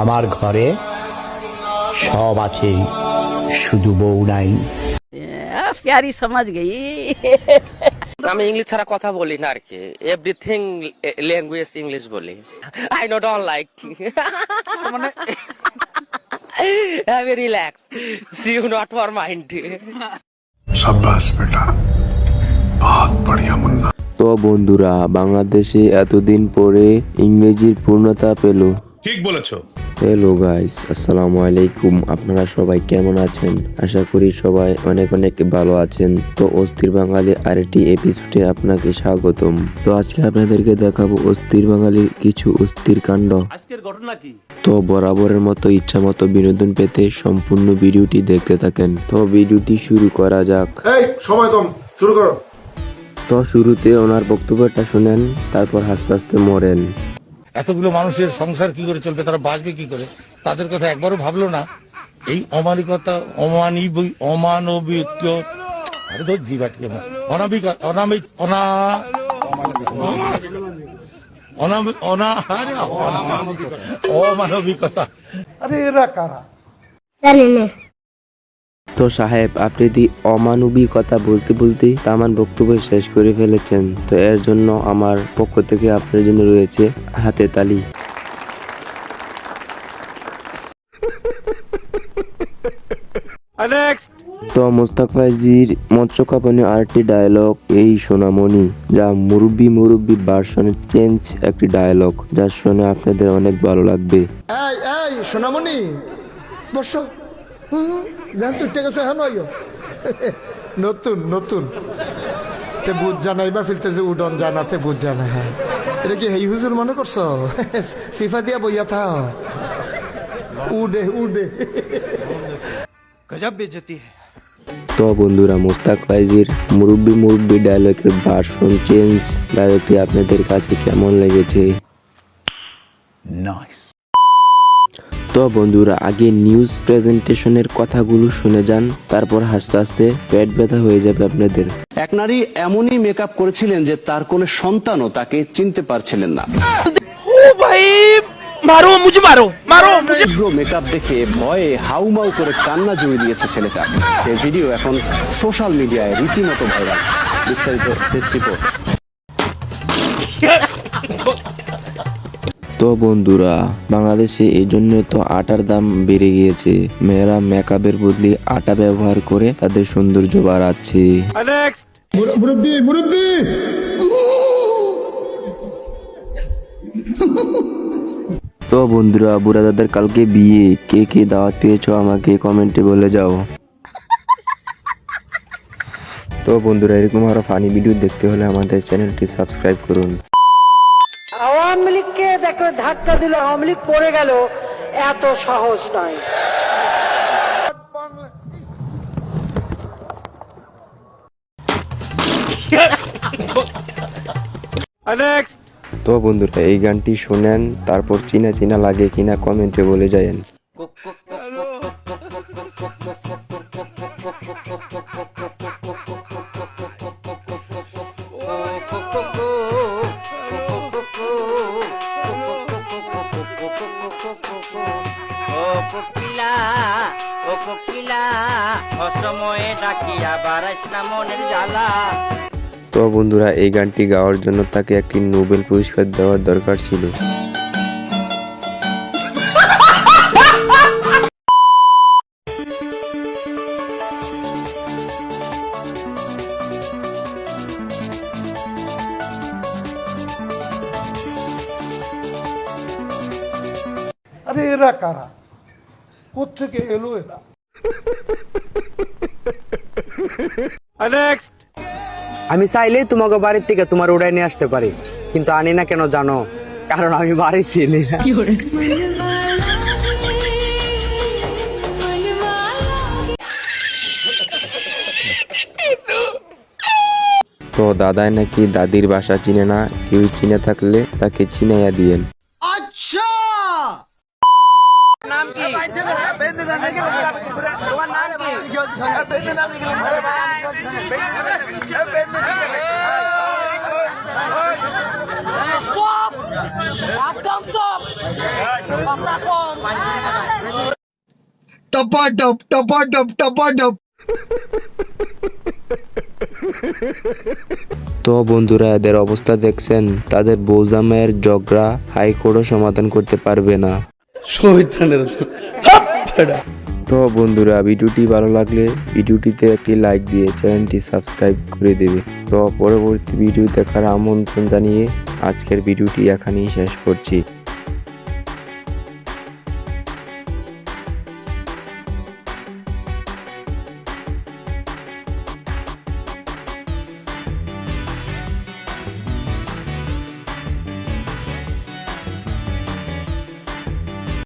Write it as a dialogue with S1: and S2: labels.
S1: আমার ঘরে সব আছে, শুধু বউ নাই।
S2: प्यारी समझ गई।
S3: আমি ইংলিশ ছাড়া কথা বলি না আর কি, এভরিথিং ল্যাঙ্গুয়েজ ইংলিশ বলি। আই নো ডোন্ট লাইক মানে have relax, see you not for mind.
S4: शाबाश बेटा, बहुत बढ़िया मुन्ना।
S5: তো বন্ধুরা, বাংলাদেশে এতদিন পরে ইংরেজির পূর্ণতা পেল।
S4: ঠিক বলেছো।
S5: হ্যালো গাইস, আসসালামু আলাইকুম। আপনারা সবাই কেমন আছেন? আশা করি সবাই অনেক অনেক ভালো আছেন। তো অস্থির বাঙালি আরেকটি এপিসোডে আপনাকে স্বাগতম। তো আজকে আপনাদেরকে দেখাবো অস্থির বাঙালির কিছু অস্থির কাণ্ড।
S6: আজকের ঘটনা কি?
S5: তো বরাবরের মতো ইচ্ছা মতো বিনোদন পেতে সম্পূর্ণ ভিডিওটি দেখতে থাকেন। তো ভিডিওটি শুরু করা যাক।
S7: এই সময় কম, শুরু করো।
S5: তো শুরুতে ওনার বক্তব্যটা শুনেন, তারপর আস্তে আস্তে মরেন।
S8: এতগুলো মানুষের সংসার কি করে চলবে, তারা বাঁচবে কি করে, তাদের কথা একবারও ভাবলো না। এই অমানবিকতা, অমানবিক আরে ধর জিবাটি অনামিক অনামিক অনা অমানবিকতা।
S7: আরে এরা কারা?
S5: তো সাহেব, আপনি দি অমানবিকতা বলতে বলতে তামান বক্তব্য শেষ করে ফেলেছেন। তো এর জন্য আমার পক্ষ থেকে আপনার জন্য রয়েছে হাতে তালি। তো মোস্তাক ফাইজির মৎস্যকাপনে আরেকটি ডায়লগ, এই সোনামণি, যা মুরব্বি ভার্সনের চেঞ্জ একটি ডায়লগ, যা শুনে আপনাদের অনেক ভালো লাগবে।
S7: এই এই সোনামণি, বসো। জান তুই ঠিক আছে, হ্যাঁ নয় নতুন নতুন তে বুঝ জানাই বা ফিরতে যে উডন জানাতে বুঝ জানা। হ্যাঁ, এটা কি হেই হুজুর মনে করছো? সিফা দিয়া বইয়া থা উডে উডে
S6: गजब बेइज्जती है।
S5: তো বন্ধুরা, মোস্তাক ফাইজির মুরব্বি ডায়লগের ভার্সন চেঞ্জ ডায়লগটি আপনাদের কাছে কেমন লেগেছে?
S6: नाइस।
S5: তো বন্ধুরা, আগে নিউজ প্রেজেন্টেশনের কথাগুলো শুনে যান, তারপর আস্তে আস্তে পেট ব্যথা হয়ে যাবে আপনাদের।
S9: এক নারী এমনই মেকআপ করেছিলেন যে তার কোনো সন্তানও তাকে চিনতে পারছিলেন না। তীব্র মেকআপ দেখে ভয়ে হাউমাউ করে কান্না জুড়ে দিয়েছে ছেলেটা। সেই ভিডিও এখন সোশ্যাল মিডিয়ায় রীতিমতো ভাইরাল। বিস্তারিত ডেস্ক রিপোর্ট। তো বন্ধুরা, বাংলাদেশে এই জন্য তো আটার দাম বেড়ে গিয়েছে। মেয়েরা মেকআপের বদলে আটা ব্যবহার করে তাদের সৌন্দর্য বাড়াচ্ছে।
S7: মুরব্বি মুরব্বি।
S5: তো বন্ধুরা, বুড়া দাদার কালকে বিয়ে, কে কে দাওয়াত পেয়েছো আমাকে কমেন্টে বলে যাও। তো বন্ধুরা, এরকম আরো ফানি ভিডিও দেখতে হলে আমাদের চ্যানেলটি সাবস্ক্রাইব করুন।
S2: আওয়ামী লীগকে দেখো ধাক্কা দিল, আওয়ামী লীগ পড়ে গেল, এত সহজ নয়।
S5: তো বন্ধুরা, এই গানটি শুনেন, তারপর চিনা চিনা লাগে কিনা কমেন্টে বলে যায়েন। তো বন্ধুরা, এই গানটি গাওয়ার জন্য তাকে একটি নোবেল পুরস্কার দেওয়ার দরকার ছিল।
S7: আরে এরা কারা? কোত্থেকে এলো এরা?
S10: আমি চাইলেই তোমাকে বাড়ির থেকে তোমার উড়াই নিয়ে আসতে পারি, কিন্তু আনি না কেন জানো? কারণ আমি বাড়ি ছিলি না।
S5: তো দাদাই নাকি দাদির বাসা চিনে না, কেউ চিনে থাকলে তাকে চিনাইয়া দিয়েন।
S7: আচ্ছা,
S3: নাম কি? তোমার নাম কি?
S7: टपाटप टपाटप टपाटप।
S5: তো বন্ধুরা এদের অবস্থা দেখছেন, তাদের বৌজামায়ের ঝগড়া হাইকোর্টও সমাধান করতে পারবে না। তো বন্ধুরা ভিডিওটি ভালো লাগলে ভিডিওটিতে একটি লাইক দিয়ে চ্যানেলটি সাবস্ক্রাইব করে দেবে। তো পরবর্তী ভিডিও দেখার আমন্ত্রণ জানিয়ে আজকের ভিডিওটি এখানেই শেষ করছি।